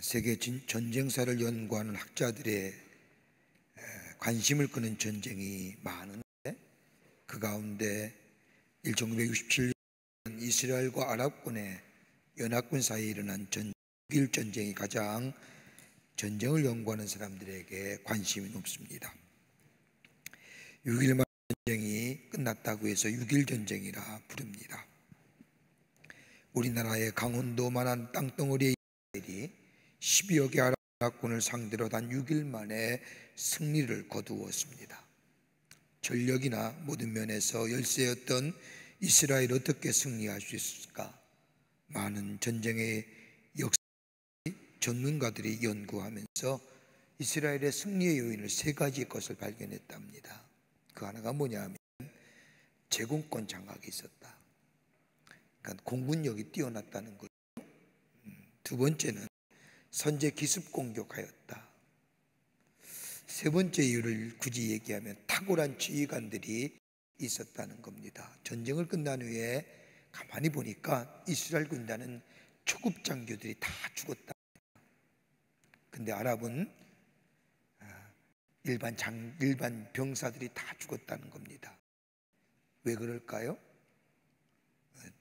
세계 전쟁사를 연구하는 학자들의 관심을 끄는 전쟁이 많은데, 그 가운데 1967년 이스라엘과 아랍군의 연합군 사이에 일어난 6.1 전쟁이 가장 전쟁을 연구하는 사람들에게 관심이 높습니다. 6.1 전쟁이 끝났다고 해서 6.1 전쟁이라 부릅니다. 우리나라의 강원도만한 땅덩어리의 이스라엘이 12여 개 아랍군을 상대로 단 6일 만에 승리를 거두었습니다. 전력이나 모든 면에서 열세였던 이스라엘 어떻게 승리할 수 있을까? 많은 전쟁의 역사 전문가들이 연구하면서 이스라엘의 승리의 요인을 3가지 것을 발견했답니다. 그 하나가 뭐냐면 제공권 장악이 있었다. 그러니까 공군력이 뛰어났다는 거죠. 두 번째는 선제 기습 공격하였다. 세 번째 이유를 굳이 얘기하면 탁월한 지휘관들이 있었다는 겁니다. 전쟁을 끝난 후에 가만히 보니까 이스라엘 군단은 초급 장교들이 다 죽었다. 근데 아랍은 일반 병사들이 다 죽었다는 겁니다. 왜 그럴까요?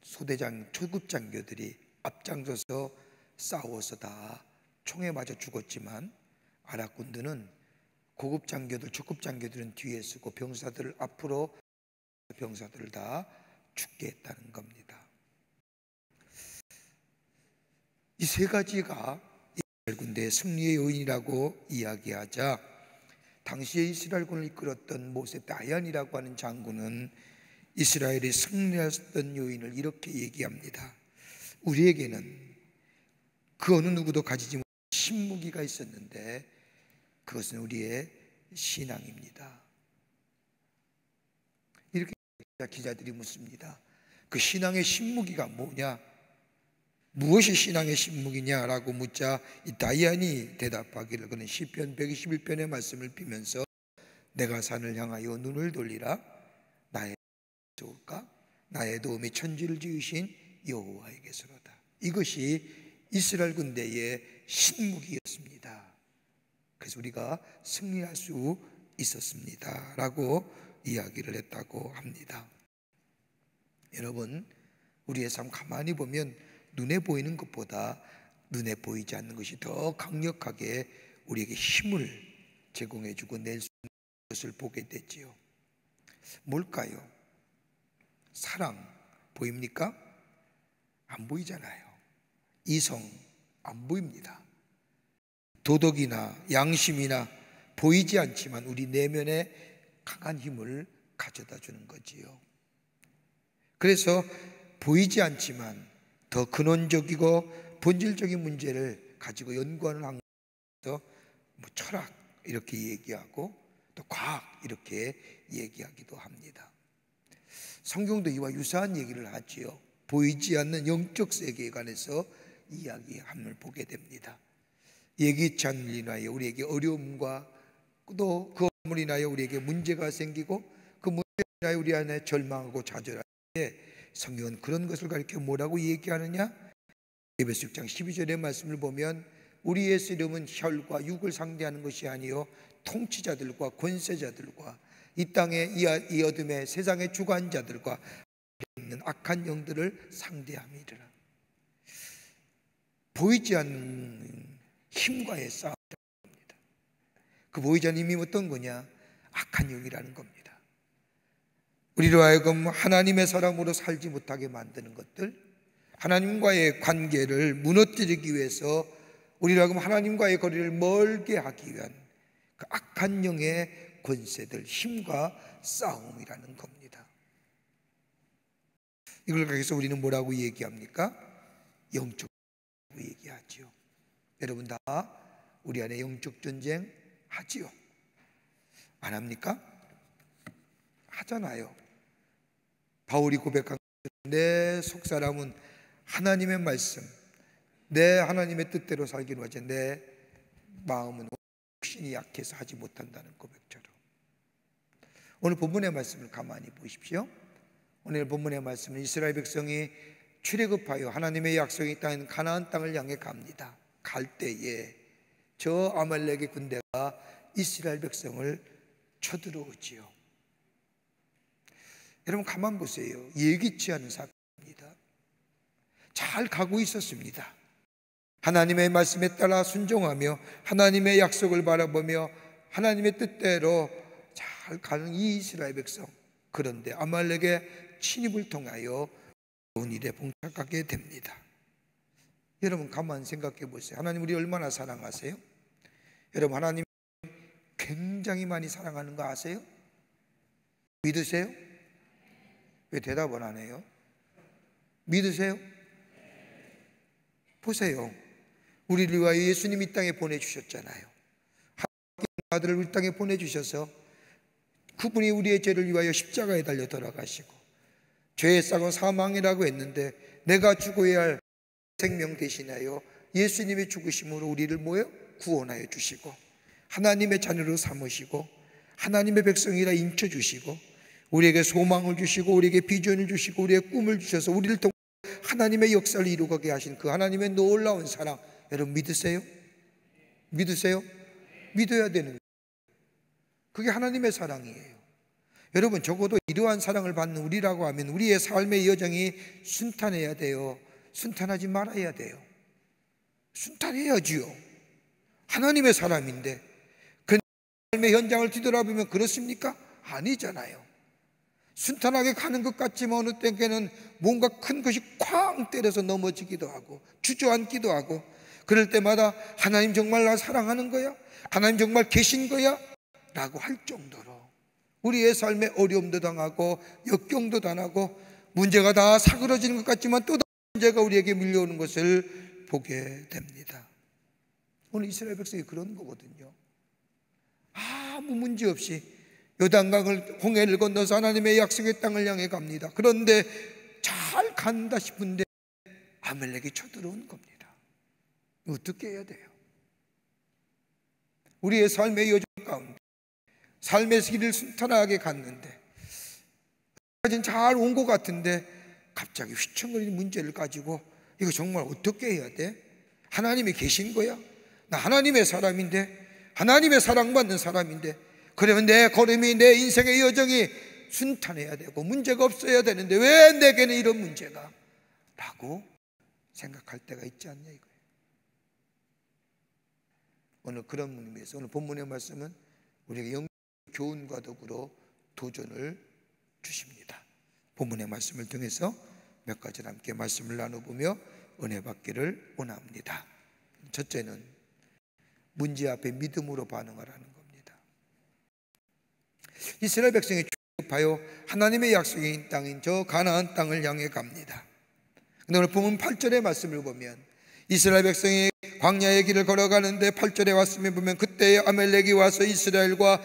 소대장, 초급 장교들이 앞장서서 싸워서 다 총에 맞아 죽었지만 아랍 군대는 고급 장교들, 초급 장교들은 뒤에 서고 병사들을 앞으로 병사들을 다 죽게 했다는 겁니다. 이 3가지가 이스라엘 군대의 승리의 요인이라고 이야기하자, 당시에 이스라엘군을 이끌었던 모세 다얀이라고 하는 장군은 이스라엘이 승리했던 요인을 이렇게 얘기합니다. 우리에게는 그 어느 누구도 가지지 못한 신무기가 있었는데 그것은 우리의 신앙입니다. 이렇게 기자들이 묻습니다. 그 신앙의 신무기가 뭐냐? 무엇이 신앙의 신무기냐라고 묻자 이 다이안이 대답하기를, 그는 시편 121편의 말씀을 비면서 내가 산을 향하여 눈을 돌리라, 나의 좋을까? 나의 도움이 천지를 지으신 여호와에게서로다. 이것이 이스라엘 군대의 신무기였습니다. 그래서 우리가 승리할 수 있었습니다 라고 이야기를 했다고 합니다. 여러분, 우리의 삶 가만히 보면 눈에 보이는 것보다 눈에 보이지 않는 것이 더 강력하게 우리에게 힘을 제공해주고 낼 수 있는 것을 보게 되지요. 뭘까요? 사랑 보입니까? 안 보이잖아요. 이성 안 보입니다. 도덕이나 양심이나 보이지 않지만 우리 내면에 강한 힘을 가져다 주는 거지요. 그래서 보이지 않지만 더 근원적이고 본질적인 문제를 가지고 연구하는 학문에서 철학 이렇게 얘기하고 또 과학 이렇게 얘기하기도 합니다. 성경도 이와 유사한 얘기를 하지요. 보이지 않는 영적 세계에 관해서 이야기함을 보게 됩니다. 예기치 않는 일로 인하여 우리에게 어려움과 또 그 어려움으로 인하여 우리에게 문제가 생기고 그 문제로 인하여 우리 안에 절망하고 좌절할 때 성경은 그런 것을 가리켜 뭐라고 얘기하느냐? 에베소 6장 12절의 말씀을 보면 우리의 쓰려움은 혈과 육을 상대하는 것이 아니요 통치자들과 권세자들과 이 땅의 이 어둠의 세상의 주관자들과 있는 악한 영들을 상대함이라. 보이지 않는 힘과의 싸움입니다. 그 보이지 않는 힘이 어떤 거냐? 악한 영이라는 겁니다. 우리로 하여금 하나님의 사람으로 살지 못하게 만드는 것들, 하나님과의 관계를 무너뜨리기 위해서 우리로 하여금 하나님과의 거리를 멀게 하기 위한 그 악한 영의 권세들, 힘과 싸움이라는 겁니다. 이걸 가지고 우리는 뭐라고 얘기합니까? 영적 얘기하지요. 여러분 다 우리 안에 영적 전쟁 하지요? 안 합니까? 하잖아요. 바울이 고백한 내 속사람은 하나님의 말씀, 내 하나님의 뜻대로 살기로 하지 내 마음은 혹신이 약해서 하지 못한다는 고백처럼. 오늘 본문의 말씀을 가만히 보십시오. 오늘 본문의 말씀은 이스라엘 백성이 출애굽하여 하나님의 약속이 땅인 가나안 땅을 향해 갑니다. 갈 때에 저 아말렉의 군대가 이스라엘 백성을 쳐들어오지요. 여러분 가만 보세요. 예기치 않은 사건입니다. 잘 가고 있었습니다. 하나님의 말씀에 따라 순종하며 하나님의 약속을 바라보며 하나님의 뜻대로 잘 가는 이 이스라엘 백성, 그런데 아말렉의 침입을 통하여 좋은 일에 봉착하게 됩니다. 여러분 가만 생각해 보세요. 하나님 우리 얼마나 사랑하세요? 여러분 하나님 굉장히 많이 사랑하는 거 아세요? 믿으세요? 왜 대답을 안 해요? 믿으세요? 보세요. 우리를 위하여 예수님 이 땅에 보내주셨잖아요. 하나님의 아들을 우리 땅에 보내주셔서 그분이 우리의 죄를 위하여 십자가에 달려 돌아가시고 죄의 싹은 사망이라고 했는데 내가 죽어야 할 생명 대신하여 예수님의 죽으심으로 우리를 뭐예요? 구원하여 주시고 하나님의 자녀로 삼으시고 하나님의 백성이라 인쳐주시고 우리에게 소망을 주시고 우리에게 비전을 주시고 우리의 꿈을 주셔서 우리를 통해 하나님의 역사를 이루게 하신 그 하나님의 놀라운 사랑, 여러분 믿으세요? 믿으세요? 믿어야 되는 거예요. 그게 하나님의 사랑이에요. 여러분 적어도 이러한 사랑을 받는 우리라고 하면 우리의 삶의 여정이 순탄해야 돼요? 순탄하지 말아야 돼요? 순탄해야지요. 하나님의 사람인데 그 삶의 현장을 뒤돌아보면 그렇습니까? 아니잖아요. 순탄하게 가는 것 같지만 어느 때는 뭔가 큰 것이 쾅 때려서 넘어지기도 하고 주저앉기도 하고 그럴 때마다 하나님 정말 나 사랑하는 거야? 하나님 정말 계신 거야? 라고 할 정도로 우리의 삶에 어려움도 당하고 역경도 당하고 문제가 다 사그러지는 것 같지만 또 다른 문제가 우리에게 밀려오는 것을 보게 됩니다. 오늘 이스라엘 백성이 그런 거거든요. 아무 문제 없이 요단강을 홍해를 건너서 하나님의 약속의 땅을 향해 갑니다. 그런데 잘 간다 싶은데 아말렉이 쳐들어온 겁니다. 어떻게 해야 돼요? 우리의 삶의 여정 가운데 삶의 길을 순탄하게 갔는데 까지는 잘 온 것 같은데 갑자기 휘청거리는 문제를 가지고 이거 정말 어떻게 해야 돼? 하나님이 계신 거야? 나 하나님의 사람인데 하나님의 사랑받는 사람인데 그러면 내 걸음이 내 인생의 여정이 순탄해야 되고 문제가 없어야 되는데 왜 내게는 이런 문제가? 라고 생각할 때가 있지 않냐 이거예요. 오늘 그런 의미에서 오늘 본문의 말씀은 우리에게 영적 교훈과 덕으로 도전을 주십니다. 본문의 말씀을 통해서 몇 가지를 함께 말씀을 나눠보며 은혜 받기를 원합니다. 첫째는 문제 앞에 믿음으로 반응하라는 겁니다. 이스라엘 백성이 출입하여 하나님의 약속인 땅인 저 가나안 땅을 향해 갑니다. 근데 오늘 본문 8절의 말씀을 보면 이스라엘 백성이 광야의 길을 걸어가는데 8절에 왔으면 보면 그때 아말렉이 와서 이스라엘과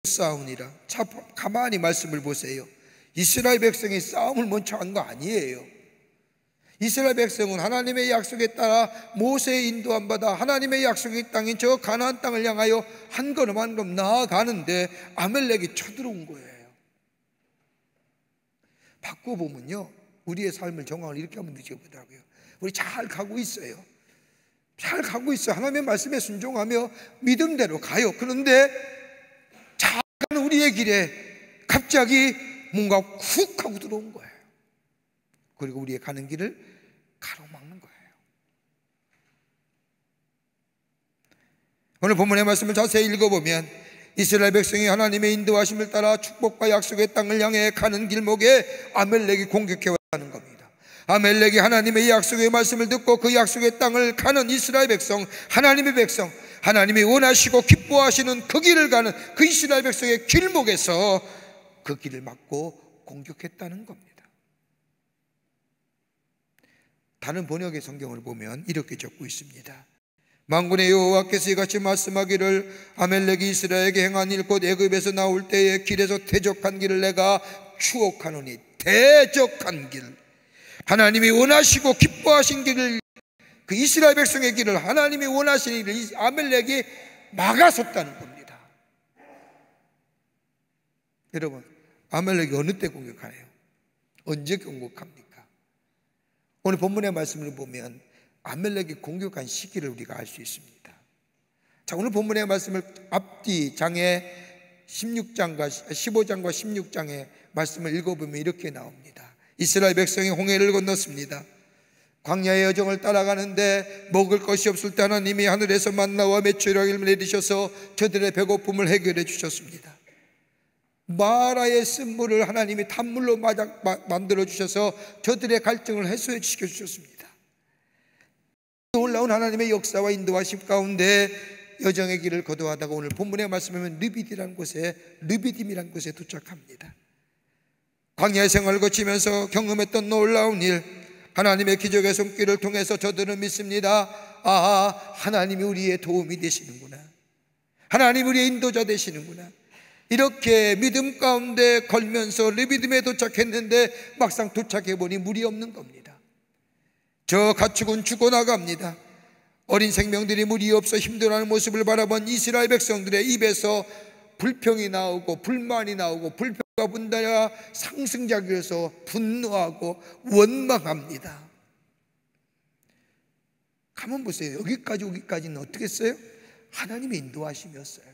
싸우니라. 자, 가만히 말씀을 보세요. 이스라엘 백성이 싸움을 먼저 한 거 아니에요. 이스라엘 백성은 하나님의 약속에 따라 모세의 인도함 받아 하나님의 약속의 땅인 저 가나안 땅을 향하여 한 걸음 한 걸음 나아가는데 아말렉이 쳐들어온 거예요. 바꿔보면요 우리의 삶을 정황을 이렇게 한번 느껴보더라고요. 우리 잘 가고 있어요. 잘 가고 있어요. 하나님의 말씀에 순종하며 믿음대로 가요. 그런데 잘 가는 우리의 길에 갑자기 뭔가 훅 하고 들어온 거예요. 그리고 우리의 가는 길을 가로막는 거예요. 오늘 본문의 말씀을 자세히 읽어보면 이스라엘 백성이 하나님의 인도하심을 따라 축복과 약속의 땅을 향해 가는 길목에 아말렉이 공격해 왔다는 겁니다. 아말렉이 하나님의 약속의 말씀을 듣고 그 약속의 땅을 가는 이스라엘 백성, 하나님의 백성, 하나님이 원하시고 기뻐하시는 그 길을 가는 그 이스라엘 백성의 길목에서 그 길을 막고 공격했다는 겁니다. 다른 번역의 성경을 보면 이렇게 적고 있습니다. 만군의 여호와께서 이같이 말씀하기를 아말렉이 이스라엘에게 행한 일 곧 애굽에서 나올 때에 길에서 대적한 길을 내가 추억하노니. 대적한 길, 하나님이 원하시고 기뻐하신 길을, 그 이스라엘 백성의 길을 하나님이 원하시는 일을 아말렉이 막아섰다는 겁니다. 여러분 아말렉이 어느 때 공격하나요? 언제 공격합니까? 오늘 본문의 말씀을 보면 아멜렉이 공격한 시기를 우리가 알 수 있습니다. 자, 오늘 본문의 말씀을 앞뒤 장에 15장과 16장의 말씀을 읽어보면 이렇게 나옵니다. 이스라엘 백성이 홍해를 건넜습니다. 광야의 여정을 따라가는데 먹을 것이 없을 때 하나님이 하늘에서 만나와 메추라기를 내리셔서 저들의 배고픔을 해결해 주셨습니다. 마라의 쓴물을 하나님이 단물로 만들어 주셔서 저들의 갈증을 해소해 주셨습니다. 놀라운 하나님의 역사와 인도하심 가운데 여정의 길을 거두어가다가 오늘 본문의 말씀하면 르비딤이라는 곳에 도착합니다. 광야의 생활을 거치면서 경험했던 놀라운 일, 하나님의 기적의 손길을 통해서 저들은 믿습니다. 아, 하나님이 우리의 도움이 되시는구나, 하나님이 우리의 인도자 되시는구나. 이렇게 믿음 가운데 걸면서 르비딤에 도착했는데 막상 도착해보니 물이 없는 겁니다. 저 가축은 죽어나갑니다. 어린 생명들이 물이 없어 힘들어하는 모습을 바라본 이스라엘 백성들의 입에서 불평이 나오고 불만이 나오고, 불평과 분노가 상승작용해서 분노하고 원망합니다. 가만 보세요. 여기까지는 어떻게 했어요? 하나님의 인도하심이었어요.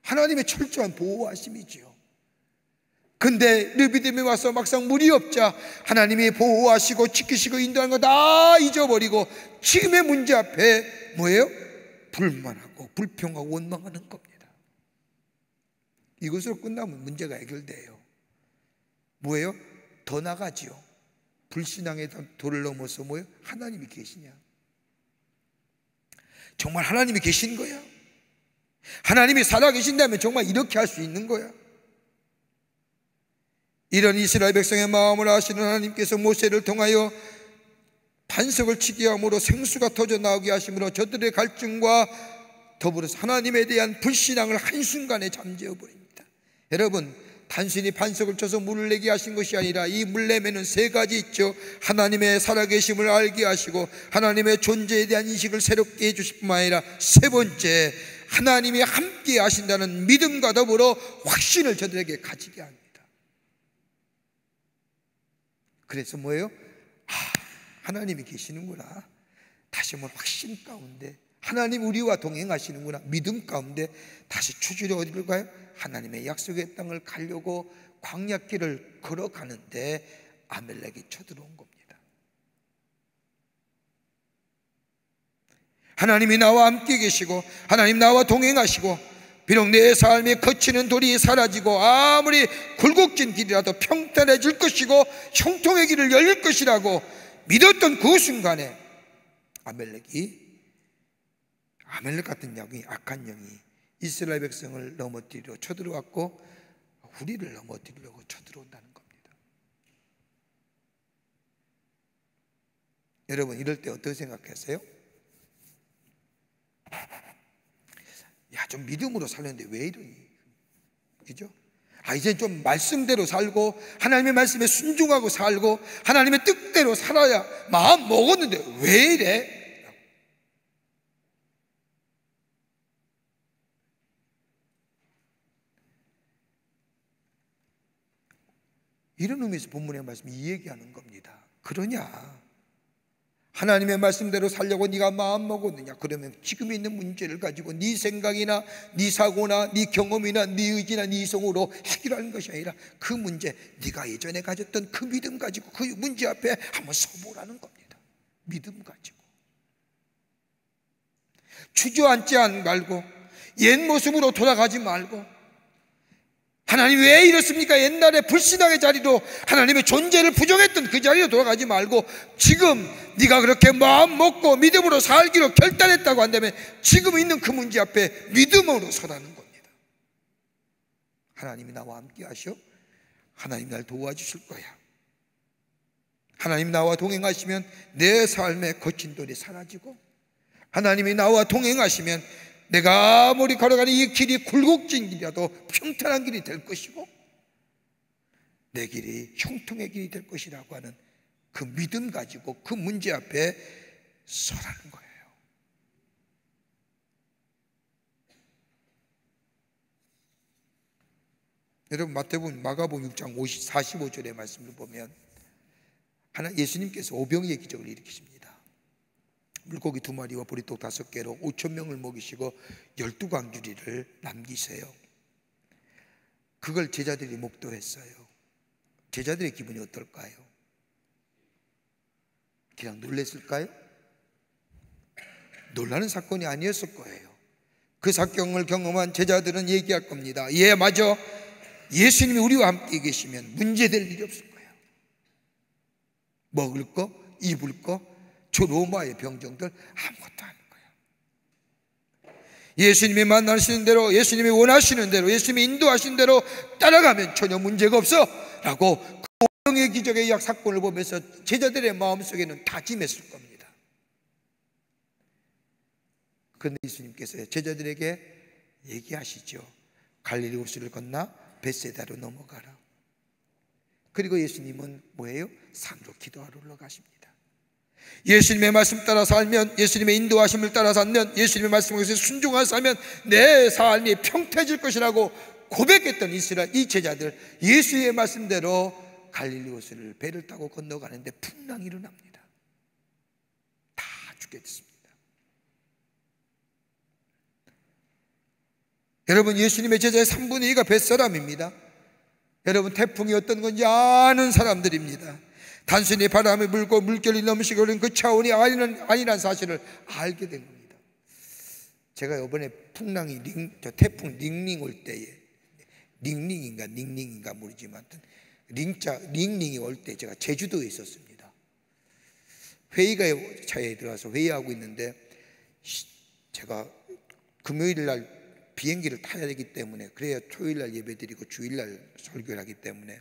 하나님의 철저한 보호하심이지요. 근데 르비딤에 와서 막상 물이 없자 하나님이 보호하시고 지키시고 인도하는 거 다 잊어버리고 지금의 문제 앞에 뭐예요? 불만하고 불평하고 원망하는 겁니다. 이것으로 끝나면 문제가 해결돼요. 뭐예요? 더 나가지요. 불신앙의 도를 넘어서 뭐예요? 하나님이 계시냐? 정말 하나님이 계신 거야? 하나님이 살아계신다면 정말 이렇게 할 수 있는 거야? 이런 이스라엘 백성의 마음을 아시는 하나님께서 모세를 통하여 반석을 치게 함으로 생수가 터져 나오게 하심으로 저들의 갈증과 더불어서 하나님에 대한 불신앙을 한순간에 잠재워 버립니다. 여러분, 단순히 반석을 쳐서 물을 내게 하신 것이 아니라 이 물레매는 세 가지 있죠. 하나님의 살아계심을 알게 하시고 하나님의 존재에 대한 인식을 새롭게 해주실 뿐만 아니라 세 번째, 하나님이 함께 하신다는 믿음과 더불어 확신을 저들에게 가지게 합니다. 그래서 뭐예요? 하나님이 계시는구나, 다시 한번 확신 가운데 하나님 우리와 동행하시는구나, 믿음 가운데 다시 추주려 어디를 가요? 하나님의 약속의 땅을 가려고 광야길을 걸어가는데 아멜렉이 쳐들어온 겁니다. 하나님이 나와 함께 계시고 하나님 나와 동행하시고 비록 내 삶에 거치는 돌이 사라지고 아무리 굴곡진 길이라도 평탄해질 것이고 형통의 길을 열릴 것이라고 믿었던 그 순간에 아멜렉 같은 영이, 악한 영이 이스라엘 백성을 넘어뜨리려 쳐들어왔고 우리를 넘어뜨리려고 쳐들어온다는 겁니다. 여러분, 이럴 때 어떻게 생각하세요? 야, 좀 믿음으로 살렸는데 왜 이러니? 그죠? 이제 좀 말씀대로 살고 하나님의 말씀에 순종하고 살고 하나님의 뜻대로 살아야 마음 먹었는데 왜 이래? 이런 의미에서 본문의 말씀이 이 얘기하는 겁니다. 그러냐? 하나님의 말씀대로 살려고 네가 마음 먹었느냐? 그러면 지금 있는 문제를 가지고 네 생각이나 네 사고나 네 경험이나 네 의지나 네 이성으로 해결하는 것이 아니라 그 문제, 네가 예전에 가졌던 그 믿음 가지고 그 문제 앞에 한번 서보라는 겁니다. 믿음 가지고 주저앉지 말고 옛 모습으로 돌아가지 말고, 하나님 왜 이렇습니까? 옛날에 불신앙의 자리로 하나님의 존재를 부정했던 그 자리로 돌아가지 말고 지금 네가 그렇게 마음 먹고 믿음으로 살기로 결단했다고 한다면 지금 있는 그 문제 앞에 믿음으로 서라는 겁니다. 하나님이 나와 함께 하셔. 하나님 날 도와주실 거야. 하나님 나와 동행하시면 내 삶의 거친 돌이 사라지고, 하나님이 나와 동행하시면 내가 아무리 걸어가는 이 길이 굴곡진 길이라도 평탄한 길이 될 것이고 내 길이 형통의 길이 될 것이라고 하는 그 믿음 가지고 그 문제 앞에 서라는 거예요. 여러분, 마가복음 6장 45절의 말씀을 보면 예수님께서 오병이의 기적을 일으키십니다. 물고기 2마리와 보리떡 5개로 5,000명을 먹이시고 12광주리를 남기세요. 그걸 제자들이 목도했어요. 제자들의 기분이 어떨까요? 그냥 놀랬을까요? 놀라는 사건이 아니었을 거예요. 그 사건을 경험한 제자들은 얘기할 겁니다. 예, 맞아. 예수님이 우리와 함께 계시면 문제될 일이 없을 거예요. 먹을 거, 입을 거, 저 로마의 병정들 아무것도 아닌 거예요. 예수님이 만나시는 대로, 예수님이 원하시는 대로, 예수님이 인도하신 대로 따라가면 전혀 문제가 없어 라고 그 오병이의 기적의 약 사건을 보면서 제자들의 마음속에는 다짐했을 겁니다. 그런데 예수님께서 제자들에게 얘기하시죠. 갈릴리 호수를 건너 벳세다로 넘어가라. 그리고 예수님은 뭐예요? 산으로 기도하러 올라가십니다. 예수님의 말씀 따라 살면, 예수님의 인도하심을 따라 살면, 예수님의 말씀에 순종하여 살면 내 삶이 평탄해질 것이라고 고백했던 이 제자들, 예수의 말씀대로 갈릴리 호수를 배를 타고 건너가는데 풍랑이 일어납니다. 다 죽게 됐습니다. 여러분, 예수님의 제자의 3분의 2가 뱃사람입니다. 여러분, 태풍이 어떤 건지 아는 사람들입니다. 단순히 바람이 불고 물결이 넘치고 그런 그 차원이 아니란 사실을 알게 된 겁니다. 제가 이번에 태풍 닝닝 올 때에, 닝닝인가 모르지만 닝닝이 올 때 제가 제주도에 있었습니다. 회의차에 들어가서 회의하고 있는데, 제가 금요일 날 비행기를 타야 되기 때문에, 그래야 토요일날 예배드리고 주일날 설교를 하기 때문에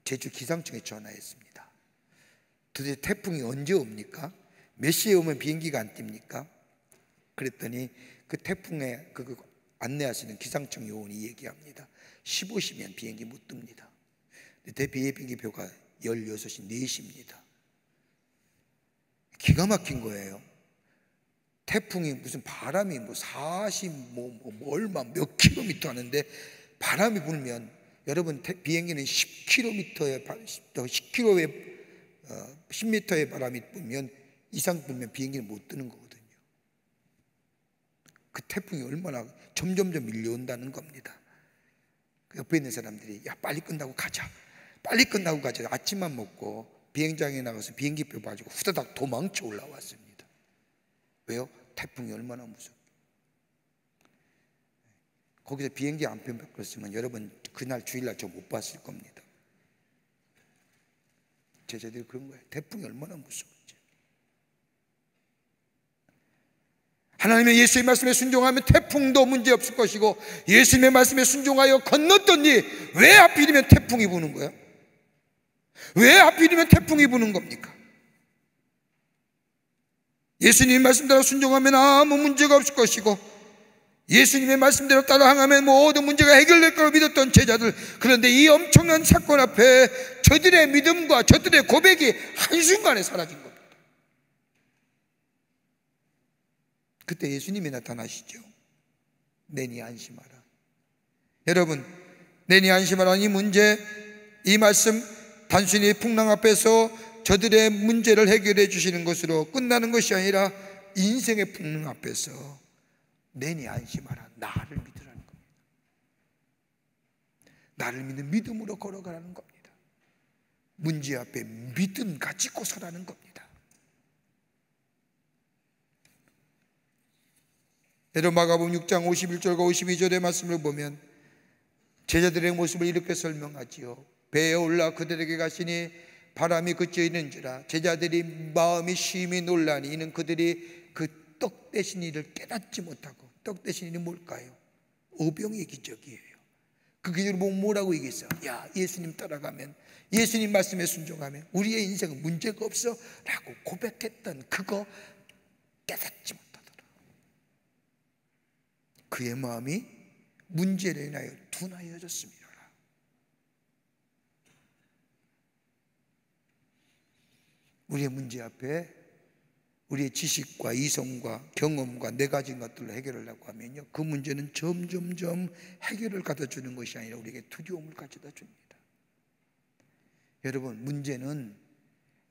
제주 기상청에 전화했습니다. 도대체 태풍이 언제 옵니까? 몇 시에 오면 비행기가 안 띱니까? 그랬더니 그 태풍에 안내하시는 기상청 요원이 얘기합니다. 15시면 비행기 못 뜹니다. 비행기표가 16시 4시입니다. 기가 막힌 거예요. 태풍이 무슨 바람이 40 얼마 몇 킬로미터 하는데, 바람이 불면 여러분 비행기는 10km의 10m의 바람이 불면 이상 불면 비행기는 못 뜨는 거거든요. 그 태풍이 얼마나 점점점 밀려온다는 겁니다. 그 옆에 있는 사람들이 야 빨리 끝나고 가자, 빨리 끝나고 가자. 아침만 먹고 비행장에 나가서 비행기표 가지고 후다닥 도망쳐 올라왔습니다. 왜요? 태풍이 얼마나 무섭고. 거기서 비행기 안 펴봤으면 여러분 그날 주일날 저 못 봤을 겁니다. 제자들이 그런 거예요. 태풍이 얼마나 무서운지. 하나님의 예수의 말씀에 순종하면 태풍도 문제 없을 것이고, 예수님의 말씀에 순종하여 건넜더니 왜 하필이면 태풍이 부는 거예요? 왜 하필이면 태풍이 부는 겁니까? 예수님의 말씀대로 순종하면 아무 문제가 없을 것이고, 예수님의 말씀대로 따라 행하면 모든 문제가 해결될 거라고 믿었던 제자들, 그런데 이 엄청난 사건 앞에 저들의 믿음과 저들의 고백이 한순간에 사라진 겁니다. 그때 예수님이 나타나시죠. 내니 안심하라. 여러분, 내니 안심하라, 이 문제, 이 말씀 단순히 풍랑 앞에서 저들의 문제를 해결해 주시는 것으로 끝나는 것이 아니라 인생의 풍랑 앞에서 내니 안심하라, 나를 믿으라는 겁니다. 나를 믿는 믿음으로 걸어가라는 겁니다. 문제 앞에 믿음 가지고 서라는 겁니다. 여러분, 마가복음 6장 51절과 52절의 말씀을 보면 제자들의 모습을 이렇게 설명하지요. 배에 올라 그들에게 가시니 바람이 그쳐 있는지라 제자들이 마음이 심히 놀라니, 이는 그들이 그 떡 대신 일을 깨닫지 못하고. 떡 대신 일이 뭘까요? 오병이의 기적이에요. 그 기적을 보고 뭐라고 얘기했어요? 야, 예수님 따라가면, 예수님 말씀에 순종하면 우리의 인생은 문제가 없어 라고 고백했던 그거 깨닫지 못하더라. 그의 마음이 문제로 인하여 둔하여졌습니다. 우리의 문제 앞에 우리의 지식과 이성과 경험과 네 가지 것들로 해결하려고 하면요, 그 문제는 점점점 해결을 가져다 주는 것이 아니라 우리에게 두려움을 가져다 줍니다. 여러분, 문제는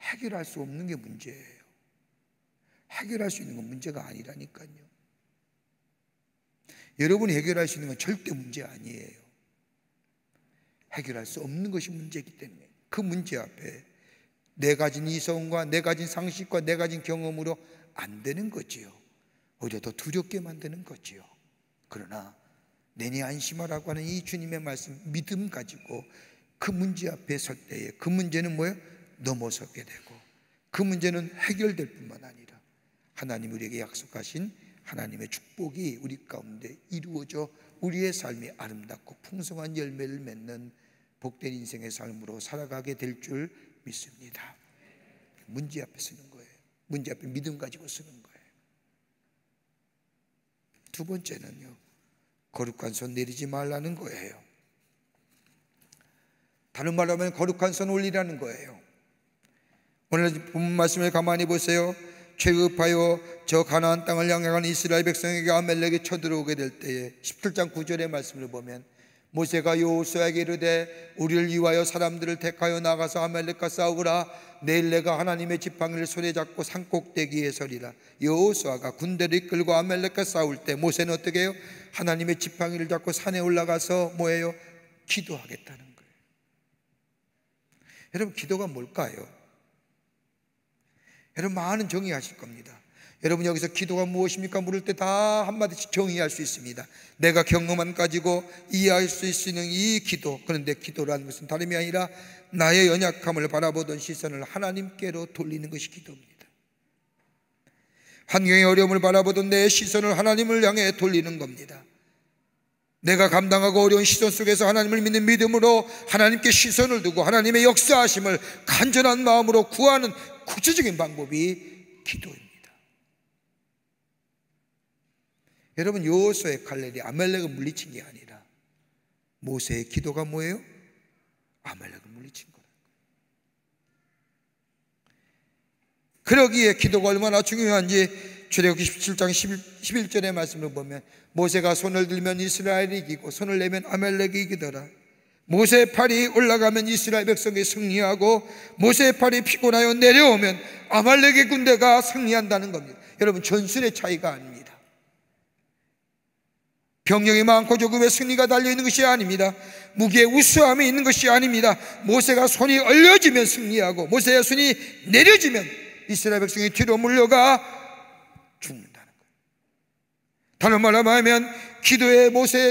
해결할 수 없는 게 문제예요. 해결할 수 있는 건 문제가 아니라니까요. 여러분이 해결할 수 있는 건 절대 문제 아니에요. 해결할 수 없는 것이 문제이기 때문에 그 문제 앞에 내 가진 이성과 내 가진 상식과 내 가진 경험으로 안 되는 거지요. 오히려 더 두렵게 만드는 거지요. 그러나 내니 안심하라고 하는 이 주님의 말씀, 믿음 가지고 그 문제 앞에 설 때에 그 문제는 뭐예요? 넘어서게 되고 그 문제는 해결될 뿐만 아니라 하나님 우리에게 약속하신 하나님의 축복이 우리 가운데 이루어져 우리의 삶이 아름답고 풍성한 열매를 맺는 복된 인생의 삶으로 살아가게 될 줄 믿습니다. 문제 앞에 쓰는 거예요. 문제 앞에 믿음 가지고 쓰는 거예요. 두 번째는요, 거룩한 손 내리지 말라는 거예요. 다른 말로 하면 거룩한 손 올리라는 거예요. 오늘 본문 말씀을 가만히 보세요. 최급하여 저 가나안 땅을 향해간 이스라엘 백성에게 아말렉이 쳐들어오게 될 때에 17장 9절의 말씀을 보면 모세가 여호수아에게 이르되 우리를 위하여 사람들을 택하여 나가서 아말렉과 싸우라. 내일 내가 하나님의 지팡이를 손에 잡고 산꼭대기에 서리라. 여호수아가 군대를 이끌고 아말렉과 싸울 때 모세는 어떻게 해요? 하나님의 지팡이를 잡고 산에 올라가서 뭐예요? 기도하겠다는 거예요. 여러분, 기도가 뭘까요? 여러분, 많은 정의하실 겁니다. 여러분, 여기서 기도가 무엇입니까? 물을 때 다 한마디씩 정의할 수 있습니다. 내가 경험한 가지고 이해할 수 있는 이 기도. 그런데 기도라는 것은 다름이 아니라 나의 연약함을 바라보던 시선을 하나님께로 돌리는 것이 기도입니다. 환경의 어려움을 바라보던 내 시선을 하나님을 향해 돌리는 겁니다. 내가 감당하고 어려운 시선 속에서 하나님을 믿는 믿음으로 하나님께 시선을 두고 하나님의 역사하심을 간절한 마음으로 구하는 구체적인 방법이 기도입니다. 여러분, 여호수아의 칼날이 아말렉을 물리친 게 아니라 모세의 기도가 뭐예요? 아말렉을 물리친 거예요. 그러기에 기도가 얼마나 중요한지 출애굽기 17장 11절의 말씀을 보면 모세가 손을 들면 이스라엘이 이기고 손을 내면 아말렉이 이기더라. 모세의 팔이 올라가면 이스라엘 백성이 승리하고 모세의 팔이 피곤하여 내려오면 아말렉의 군대가 승리한다는 겁니다. 여러분, 전술의 차이가 아닙니다. 병력이 많고 조금의 승리가 달려있는 것이 아닙니다. 무기의 우수함이 있는 것이 아닙니다. 모세가 손이 올려지면 승리하고 모세의 손이 내려지면 이스라엘 백성이 뒤로 물러가 죽는다는 거예요. 다른 말로 하면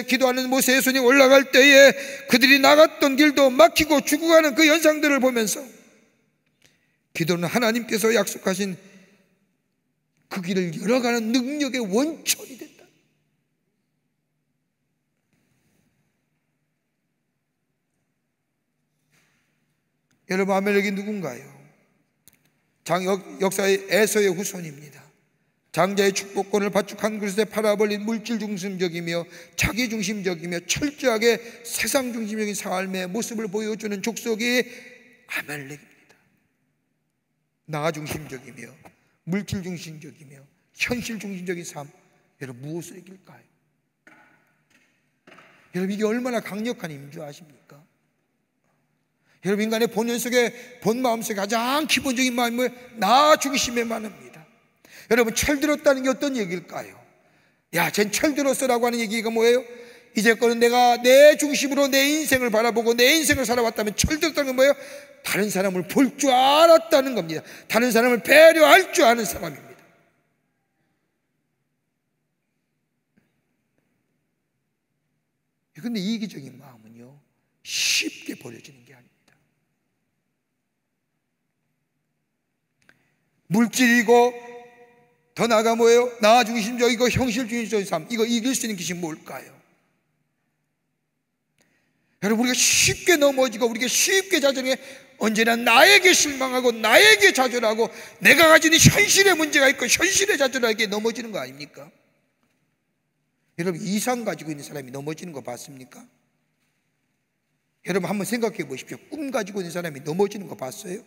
기도하는 모세의 손이 올라갈 때에 그들이 나갔던 길도 막히고 죽어가는 그 현상들을 보면서 기도는 하나님께서 약속하신 그 길을 열어가는 능력의 원천이 된다. 여러분, 아말렉이 누군가요? 역사의 에서의 후손입니다. 장자의 축복권을 바축한 그릇에 팔아버린 물질 중심적이며 자기 중심적이며 철저하게 세상 중심적인 삶의 모습을 보여주는 족속이 아말렉입니다. 나 중심적이며 물질 중심적이며 현실 중심적인 삶, 여러분, 무엇을 이길까요? 여러분, 이게 얼마나 강력한 힘인 줄 아십니까? 여러분, 인간의 본연 속에, 본 마음 속에 가장 기본적인 마음이 뭐예요? 나 중심의 마음입니다. 여러분, 철들었다는 게 어떤 얘기일까요? 야, 쟨 철들었어라고 하는 얘기가 뭐예요? 이제껏은 내가 내 중심으로 내 인생을 바라보고 내 인생을 살아왔다면 철들었다는 건 뭐예요? 다른 사람을 볼 줄 알았다는 겁니다. 다른 사람을 배려할 줄 아는 사람입니다. 그런데 이기적인 마음은요, 쉽게 버려지는 게 아닙니다. 물질이고 더 나아가 뭐예요? 나 중심적이고 형실 중심적인 삶, 이거 이길 수 있는 것이 뭘까요? 여러분, 우리가 쉽게 넘어지고 우리가 쉽게 좌절해 언제나 나에게 실망하고 나에게 좌절하고 내가 가지는 현실에 문제가 있고 현실에 좌절하게 넘어지는 거 아닙니까? 여러분, 이상 가지고 있는 사람이 넘어지는 거 봤습니까? 여러분, 한번 생각해 보십시오. 꿈 가지고 있는 사람이 넘어지는 거 봤어요?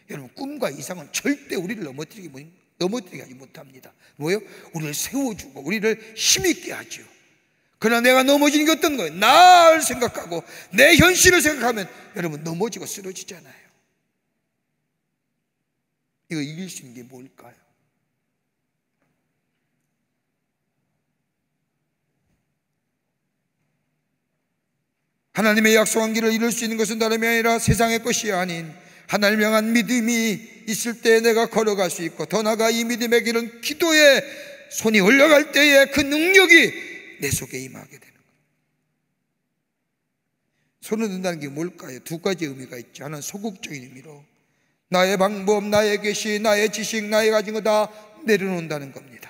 여러분, 꿈과 이상은 절대 우리를 넘어뜨리게 하지 못합니다. 뭐예요? 우리를 세워주고 우리를 힘있게 하죠. 그러나 내가 넘어지는 게 어떤 거예요? 나를 생각하고 내 현실을 생각하면 여러분, 넘어지고 쓰러지잖아요. 이거 이길 수 있는 게 뭘까요? 하나님의 약속한 길을 이룰 수 있는 것은 다름이 아니라 세상의 것이 아닌 하나님을 향한 믿음이 있을 때 내가 걸어갈 수 있고, 더 나아가 이 믿음의 길은 기도에 손이 올라갈 때에 그 능력이 내 속에 임하게 되는 거예요. 손을 든다는 게 뭘까요? 두 가지 의미가 있죠. 하나는 소극적인 의미로 나의 방법, 나의 계시, 나의 지식, 나의 가진 거 다 내려놓는다는 겁니다.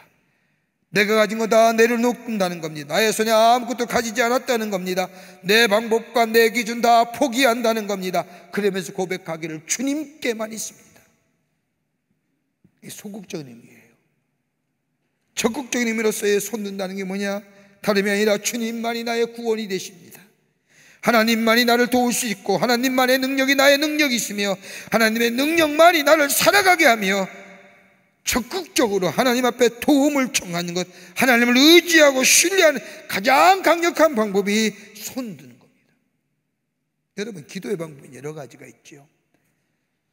내가 가진 거 다 내려놓는다는 겁니다. 나의 손에 아무것도 가지지 않았다는 겁니다. 내 방법과 내 기준 다 포기한다는 겁니다. 그러면서 고백하기를 주님께만 있습니다. 이 소극적인 의미예요. 적극적인 의미로서의 손 든다는 게 뭐냐? 다름이 아니라 주님만이 나의 구원이 되십니다. 하나님만이 나를 도울 수 있고, 하나님만의 능력이 나의 능력이 있으며, 하나님의 능력만이 나를 살아가게 하며, 적극적으로 하나님 앞에 도움을 청하는 것, 하나님을 의지하고 신뢰하는 가장 강력한 방법이 손 드는 겁니다. 여러분, 기도의 방법은 여러 가지가 있죠.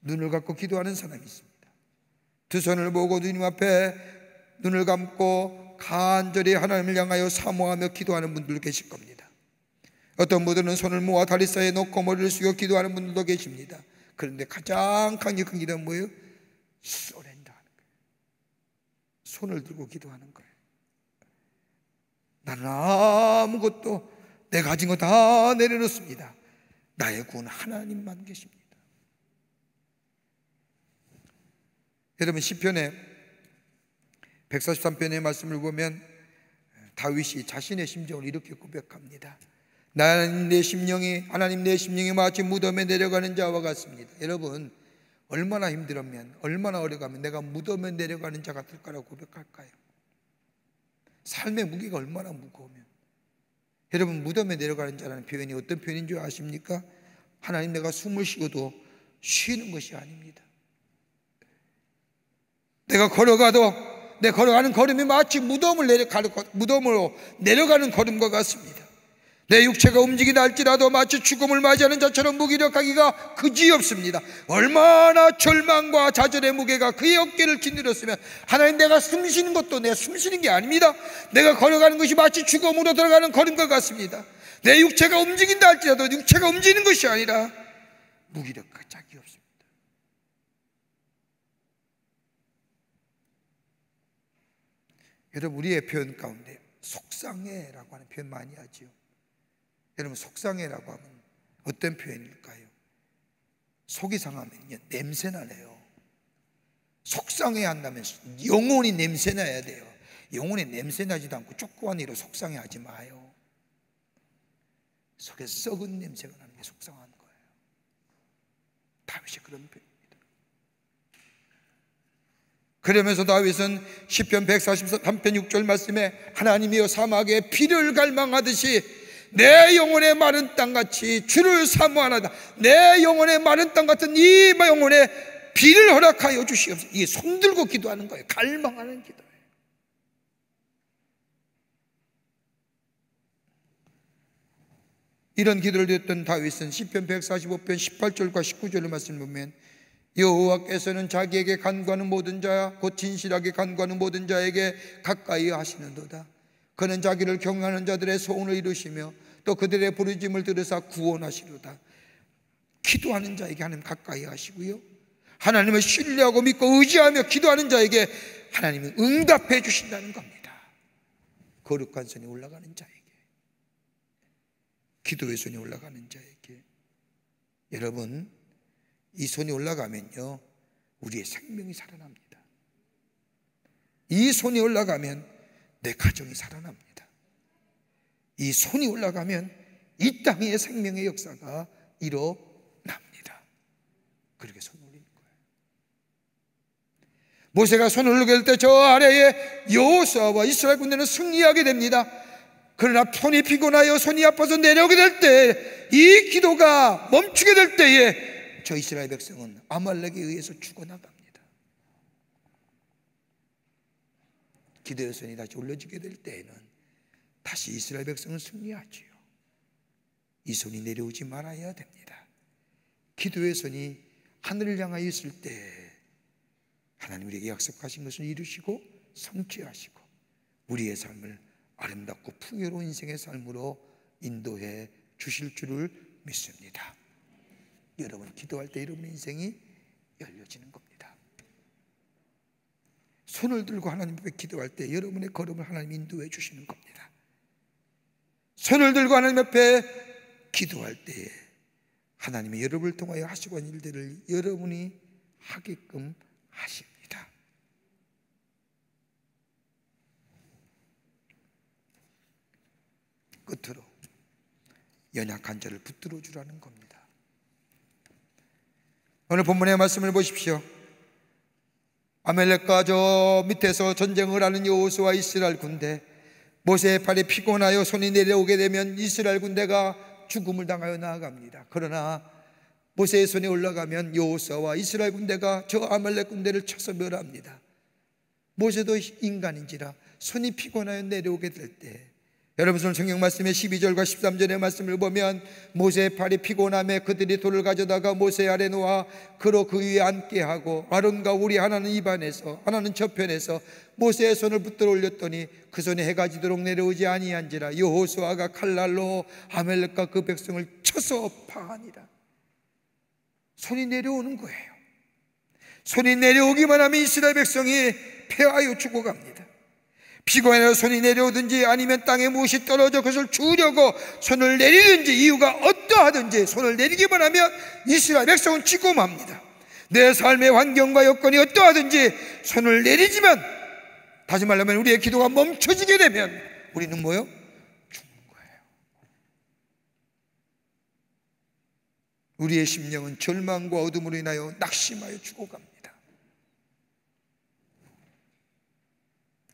눈을 감고 기도하는 사람이 있습니다. 두 손을 모으고 주님 앞에 눈을 감고 간절히 하나님을 향하여 사모하며 기도하는 분들 계실 겁니다. 어떤 분들은 손을 모아 다리 사이에 놓고 머리를 숙여 기도하는 분들도 계십니다. 그런데 가장 강력한 기도는 뭐예요? 서렌더하는 거예요. 손을 들고 기도하는 거예요. 나는 아무것도 내가 가진 거 다 내려놓습니다. 나의 구원 하나님만 계십니다. 여러분, 시편의 143편의 말씀을 보면 다윗이 자신의 심정을 이렇게 고백합니다. 하나님 내 심령이 마치 무덤에 내려가는 자와 같습니다. 여러분, 얼마나 힘들면, 얼마나 어려가면 내가 무덤에 내려가는 자 같을까라고 고백할까요? 삶의 무게가 얼마나 무거우면. 여러분, 무덤에 내려가는 자라는 표현이 어떤 표현인 줄 아십니까? 하나님, 내가 숨을 쉬어도 쉬는 것이 아닙니다. 내가 걸어가도 내 걸어가는 걸음이 마치 무덤으로 내려가는 걸음과 같습니다. 내 육체가 움직이다 할지라도 마치 죽음을 맞이하는 자처럼 무기력하기가 그지없습니다. 얼마나 절망과 좌절의 무게가 그의 어깨를 짓누렸으면, 하나님, 내가 숨쉬는 것도 내 숨쉬는 게 아닙니다. 내가 걸어가는 것이 마치 죽음으로 들어가는 걸음과 같습니다. 내 육체가 움직인다 할지라도 육체가 움직이는 것이 아니라 무기력하기 없습니다. 여러분, 우리의 표현 가운데 속상해라고 하는 표현 많이 하죠. 여러분, 속상해라고 하면 어떤 표현일까요? 속이 상하면요, 냄새나네요. 속상해한다면 영혼이 냄새나야 돼요. 영혼이 냄새나지도 않고 조그만 일로 속상해하지 마요. 속에 썩은 냄새가 나는 게 속상한 거예요. 다윗이 그런 표현입니다. 그러면서 다윗은 시편 143편 6절 말씀에 하나님이여 사막에 비를 갈망하듯이 내 영혼의 마른 땅같이 주를 사모하나이다. 내 영혼의 마른 땅 같은 이 영혼에 비를 허락하여 주시옵소서. 이게 손들고 기도하는 거예요. 갈망하는 기도예요. 이런 기도를 드렸던 다윗은 시편 145편 18절과 19절을 말씀 보면 여호와께서는 자기에게 간구하는 모든 자 곧 진실하게 간구하는 모든 자에게 가까이 하시는도다. 그는 자기를 경외하는 자들의 소원을 이루시며 또 그들의 부르짖음을 들으사 구원하시리로다. 기도하는 자에게 하나님 가까이 하시고요, 하나님을 신뢰하고 믿고 의지하며 기도하는 자에게 하나님이 응답해 주신다는 겁니다. 거룩한 손이 올라가는 자에게, 기도의 손이 올라가는 자에게. 여러분, 이 손이 올라가면요, 우리의 생명이 살아납니다. 이 손이 올라가면 내 가정이 살아납니다. 이 손이 올라가면 이 땅의 생명의 역사가 일어납니다. 그렇게 손 올리는 거예요. 모세가 손을 올리게 될 때 저 아래에 여호수아와 이스라엘 군대는 승리하게 됩니다. 그러나 손이 피곤하여 손이 아파서 내려오게 될 때, 이 기도가 멈추게 될 때에 저 이스라엘 백성은 아말렉에 의해서 죽어나갑니다. 기도의 손이 다시 올려지게 될 때에는 다시 이스라엘 백성은 승리하지요. 이 손이 내려오지 말아야 됩니다. 기도의 손이 하늘을 향하여 있을 때 하나님 우리에게 약속하신 것을 이루시고 성취하시고 우리의 삶을 아름답고 풍요로운 인생의 삶으로 인도해 주실 줄을 믿습니다. 여러분 기도할 때 여러분의 인생이 열려지는 겁니다. 손을 들고 하나님 앞에 기도할 때 여러분의 걸음을 하나님 인도해 주시는 겁니다. 손을 들고 하나님 앞에 기도할 때에 하나님이 여러분을 통하여 하시고 한 일들을 여러분이 하게끔 하십니다. 끝으로 연약한 자를 붙들어 주라는 겁니다. 오늘 본문의 말씀을 보십시오. 아멜렉과 저 밑에서 전쟁을 하는 여호수아와 이스라엘 군대, 모세의 팔이 피곤하여 손이 내려오게 되면 이스라엘 군대가 죽음을 당하여 나아갑니다. 그러나 모세의 손이 올라가면 여호수아와 이스라엘 군대가 저 아말렉 군대를 쳐서 멸합니다. 모세도 인간인지라 손이 피곤하여 내려오게 될 때, 여러분 오늘 성경 말씀의 12절과 13절의 말씀을 보면 모세의 팔이 피곤함에 그들이 돌을 가져다가 모세 아래 놓아 그로 그 위에 앉게 하고 아론과 우리 하나는 입안에서 하나는 저편에서 모세의 손을 붙들어 올렸더니 그 손에 해가 지도록 내려오지 아니한지라. 여호수아가 칼날로 아멜렉과 그 백성을 쳐서 파하니라. 손이 내려오는 거예요. 손이 내려오기만 하면 이스라엘 백성이 패하여 죽어갑니다. 피곤해서 손이 내려오든지 아니면 땅에 무엇이 떨어져 그것을 주우려고 손을 내리든지 이유가 어떠하든지 손을 내리기만 하면 이스라엘 백성은 죽고 맙니다. 내 삶의 환경과 여건이 어떠하든지 손을 내리지만, 다시 말하면 우리의 기도가 멈춰지게 되면 우리는 뭐요? 죽는 거예요. 우리의 심령은 절망과 어둠으로 인하여 낙심하여 죽어갑니다.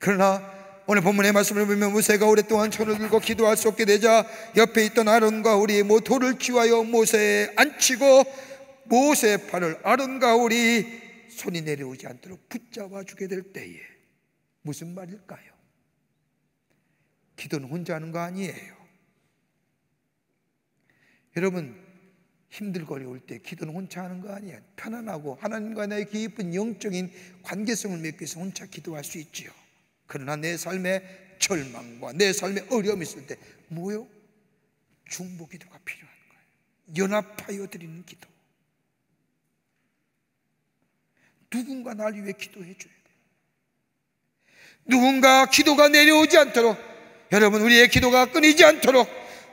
그러나 오늘 본문의 말씀을 보면 모세가 오랫동안 손을 들고 기도할 수 없게 되자 옆에 있던 아론과 홀이 돌을 쥐하여 모세에 앉히고 모세의 팔을 아론과 홀이 손이 내려오지 않도록 붙잡아 주게 될 때에 무슨 말일까요? 기도는 혼자 하는 거 아니에요. 여러분 힘들고 어려울 때 기도는 혼자 하는 거 아니에요. 편안하고 하나님과 나의 깊은 영적인 관계성을 맺기 위해서 혼자 기도할 수 있지요. 그러나 내 삶에 절망과 내 삶에 어려움이 있을 때 뭐요? 중보 기도가 필요한 거예요. 연합하여 드리는 기도. 누군가 나를 위해 기도해 줘야 돼요. 누군가 기도가 내려오지 않도록, 여러분 우리의 기도가 끊이지 않도록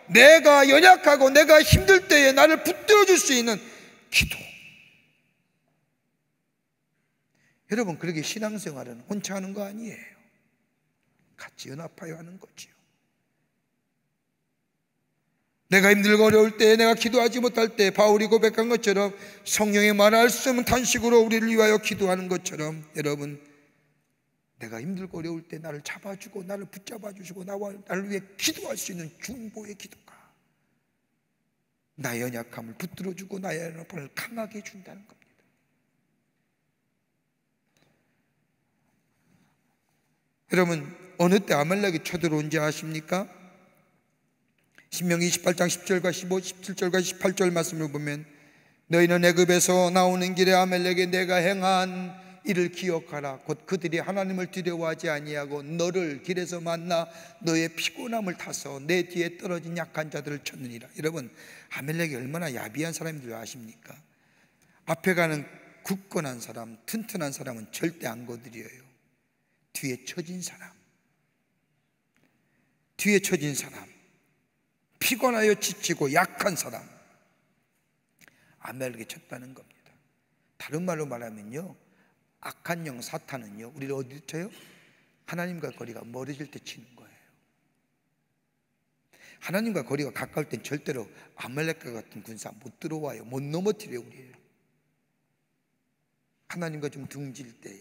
내가 연약하고 내가 힘들 때에 나를 붙들어 줄 수 있는 기도. 여러분 그렇게 신앙생활은 혼자 하는 거 아니에요. 같이 연합하여 하는 거지요. 내가 힘들고 어려울 때, 내가 기도하지 못할 때 바울이 고백한 것처럼 성령의 말할 수 없는 탄식으로 우리를 위하여 기도하는 것처럼, 여러분 내가 힘들고 어려울 때 나를 잡아주고 나를 붙잡아 주시고 나를 위해 기도할 수 있는 중보의 기도가 나의 연약함을 붙들어주고 나의 연약함을 강하게 해준다는 겁니다. 여러분 어느 때 아말렉이 쳐들어온지 아십니까? 신명기 28장 10절과 15, 17절과 18절 말씀을 보면 너희는 애굽에서 나오는 길에 아말렉에 내가 행한 이를 기억하라. 곧 그들이 하나님을 두려워하지 아니하고 너를 길에서 만나 너의 피곤함을 타서 내 뒤에 떨어진 약한 자들을 쳤느니라. 여러분 아말렉이 얼마나 야비한 사람인 줄 아십니까? 앞에 가는 굳건한 사람, 튼튼한 사람은 절대 안 건드려요. 뒤에 처진 사람, 뒤에 처진 사람, 피곤하여 지치고 약한 사람, 아말렉이 쳤다는 겁니다. 다른 말로 말하면요, 악한 영 사탄은요 우리를 어디 쳐요? 하나님과 거리가 멀어질 때 치는 거예요. 하나님과 거리가 가까울 땐 절대로 아말렉과 같은 군사 못 들어와요. 못 넘어뜨려요. 우리를. 하나님과 좀 등질 때에,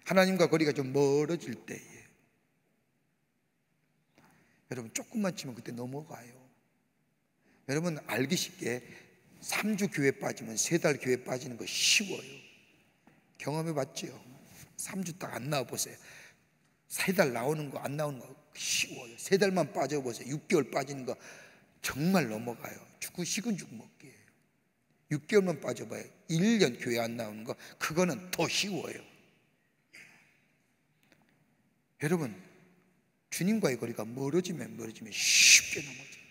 하나님과 거리가 좀 멀어질 때에 여러분 조금만 치면 그때 넘어가요. 여러분 알기 쉽게 3주 교회 빠지면 3달 교회 빠지는 거 쉬워요. 경험해 봤죠? 3주 딱 안 나와보세요. 3달 나오는 거 안 나오는 거 쉬워요. 3달만 빠져보세요. 6개월 빠지는 거 정말 넘어가요. 죽고 식은 죽 먹기예요. 6개월만 빠져봐요. 1년 교회 안 나오는 거, 그거는 더 쉬워요. 여러분, 주님과의 거리가 멀어지면 쉽게 넘어져요.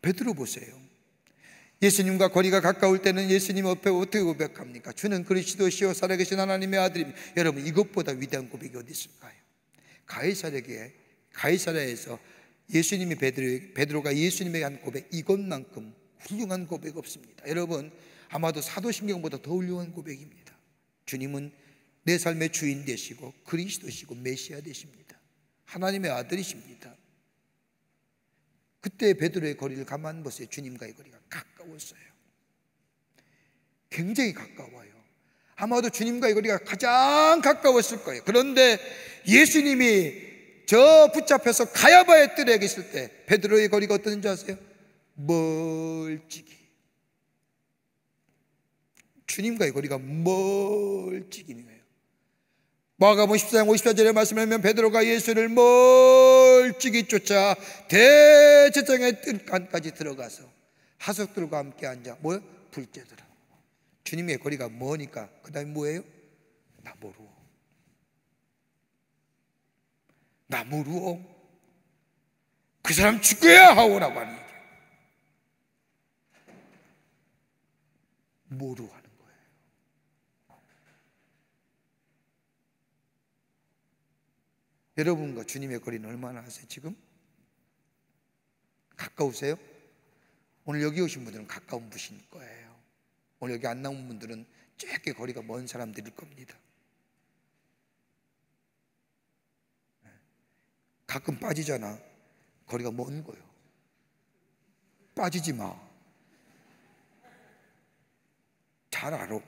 베드로 보세요. 예수님과 거리가 가까울 때는 예수님 앞에 어떻게 고백합니까? 주는 그리스도시요 살아계신 하나님의 아들입니다. 여러분, 이것보다 위대한 고백이 어디 있을까요? 가이사랴에서 예수님이 베드로가 예수님에게 한 고백, 이것만큼 훌륭한 고백 없습니다. 여러분, 아마도 사도신경보다 더 훌륭한 고백입니다. 주님은 내 삶의 주인 되시고 그리스도시고 메시아 되십니다. 하나님의 아들이십니다. 그때 베드로의 거리를 가만 보세요. 주님과의 거리가 가까웠어요. 굉장히 가까워요. 아마도 주님과의 거리가 가장 가까웠을 거예요. 그런데 예수님이 저 붙잡혀서 가야바의 뜰에 계실 때 베드로의 거리가 어떤지 아세요? 멀찍이. 주님과의 거리가 멀찍이는 거예요. 마가복음 14장 54절에 말씀하면 베드로가 예수를 멀찍이 쫓아 대제장의 뜰간까지 들어가서 하석들과 함께 앉아 불쬐더라. 주님의 거리가 머니까 그 다음에 뭐예요? 나무루오 그 사람 죽여야 하오라고 하는 얘기예요. 뭐로 하는 거예요? 여러분과 주님의 거리는 얼마나 하세요? 지금? 가까우세요? 오늘 여기 오신 분들은 가까운 분이실 거예요. 오늘 여기 안 나온 분들은 짧게 거리가 먼 사람들일 겁니다. 가끔 빠지잖아. 거리가 먼 거예요. 빠지지 마. 잘 알아.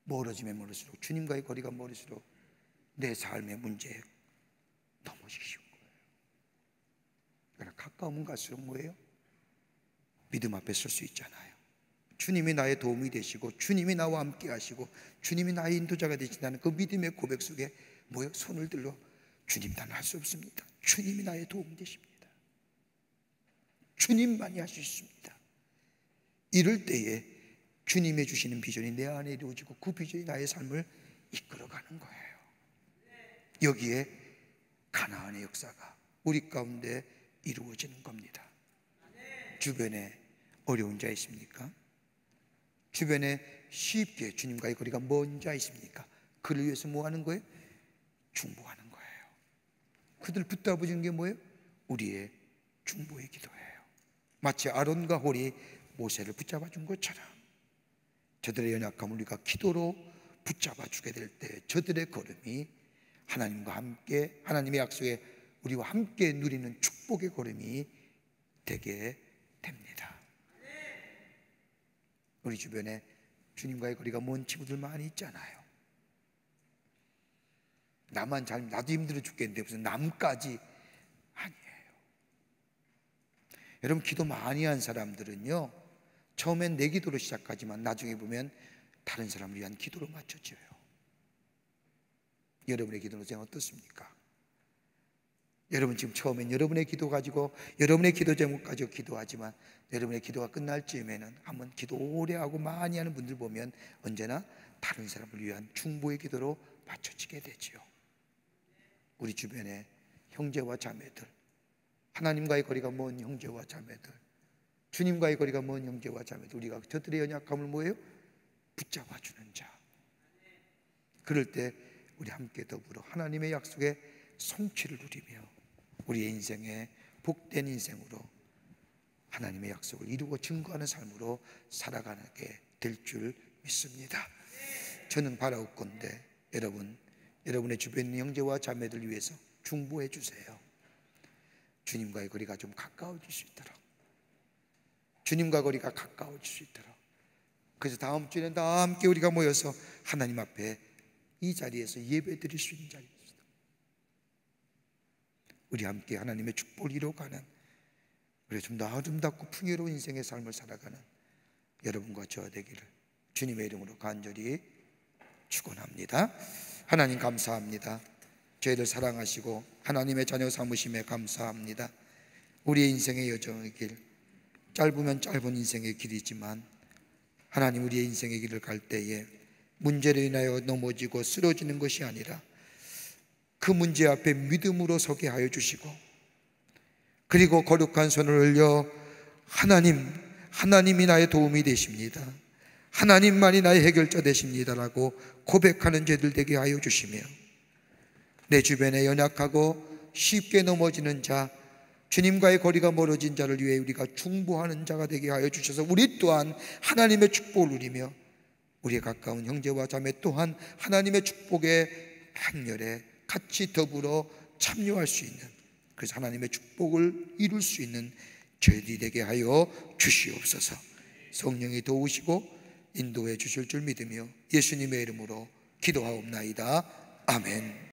멀어지면 멀을수록, 주님과의 거리가 멀을수록 내 삶의 문제에 넘어지기 쉬운 거예요. 그러니까 가까우면 갈수록 뭐예요? 믿음 앞에 설 수 있잖아요. 주님이 나의 도움이 되시고 주님이 나와 함께 하시고 주님이 나의 인도자가 되신다는 그 믿음의 고백 속에 뭐예요? 손을 들러 주님, 나는 할 수 없습니다. 주님이 나의 도움이 되십니다. 주님만이 할 수 있습니다. 이럴 때에 주님이 주시는 비전이 내 안에 이루어지고 그 비전이 나의 삶을 이끌어가는 거예요. 여기에 가나안의 역사가 우리 가운데 이루어지는 겁니다. 주변에 어려운 자 있습니까? 주변에 쉽게 주님과의 거리가 먼 자 있습니까? 그를 위해서 뭐 하는 거예요? 중보하는 거예요. 그들 붙잡아주는 게 뭐예요? 우리의 중보의 기도예요. 마치 아론과 홀이 모세를 붙잡아준 것처럼 저들의 연약함을 우리가 기도로 붙잡아주게 될 때 저들의 걸음이 하나님과 함께, 하나님의 약속에 우리와 함께 누리는 축복의 걸음이 되게 됩니다. 우리 주변에 주님과의 거리가 먼 친구들 많이 있잖아요. 나도 힘들어 죽겠는데 무슨 남까지. 아니에요. 여러분, 기도 많이 한 사람들은요, 처음엔 내 기도로 시작하지만 나중에 보면 다른 사람을 위한 기도로 맞춰져요. 여러분의 기도는 어떻습니까? 여러분 지금 처음엔 여러분의 기도 가지고, 여러분의 기도 제목 가지고 기도하지만 여러분의 기도가 끝날 즈음에는 한번 기도 오래 하고 많이 하는 분들 보면 언제나 다른 사람을 위한 중보의 기도로 맞춰지게 되지요. 우리 주변에 형제와 자매들, 하나님과의 거리가 먼 형제와 자매들, 주님과의 거리가 먼 형제와 자매들, 우리가 저들의 연약함을 뭐예요? 붙잡아주는 자. 그럴 때 우리 함께 더불어 하나님의 약속의 성취를 누리며 우리의 인생에 복된 인생으로 하나님의 약속을 이루고 증거하는 삶으로 살아가게 될 줄 믿습니다. 저는 바라옵건대 여러분의 주변 있는 형제와 자매들 위해서 중보해 주세요. 주님과의 거리가 좀 가까워질 수 있도록, 주님과 거리가 가까워질 수 있도록. 그래서 다음 주에는 다 함께 우리가 모여서 하나님 앞에 이 자리에서 예배 드릴 수 있는 자리입니다. 우리 함께 하나님의 축복을 이루어가는, 그래 좀 더 아름답고 풍요로운 인생의 삶을 살아가는 여러분과 저 되기를 주님의 이름으로 간절히 축원합니다. 하나님 감사합니다. 저희들 사랑하시고 하나님의 자녀 삼으심에 감사합니다. 우리의 인생의 여정의 길, 짧으면 짧은 인생의 길이지만 하나님 우리의 인생의 길을 갈 때에 문제로 인하여 넘어지고 쓰러지는 것이 아니라 그 문제 앞에 믿음으로 서게 하여 주시고, 그리고 거룩한 손을 올려 하나님이 나의 도움이 되십니다, 하나님만이 나의 해결자 되십니다라고 고백하는 죄들 되게 하여 주시며, 내 주변에 연약하고 쉽게 넘어지는 자, 주님과의 거리가 멀어진 자를 위해 우리가 중보하는 자가 되게 하여 주셔서 우리 또한 하나님의 축복을 누리며 우리의 가까운 형제와 자매 또한 하나님의 축복의 행렬에 같이 더불어 참여할 수 있는, 그래서 하나님의 축복을 이룰 수 있는 저희들이 되게 하여 주시옵소서. 성령이 도우시고 인도해 주실 줄 믿으며 예수님의 이름으로 기도하옵나이다. 아멘.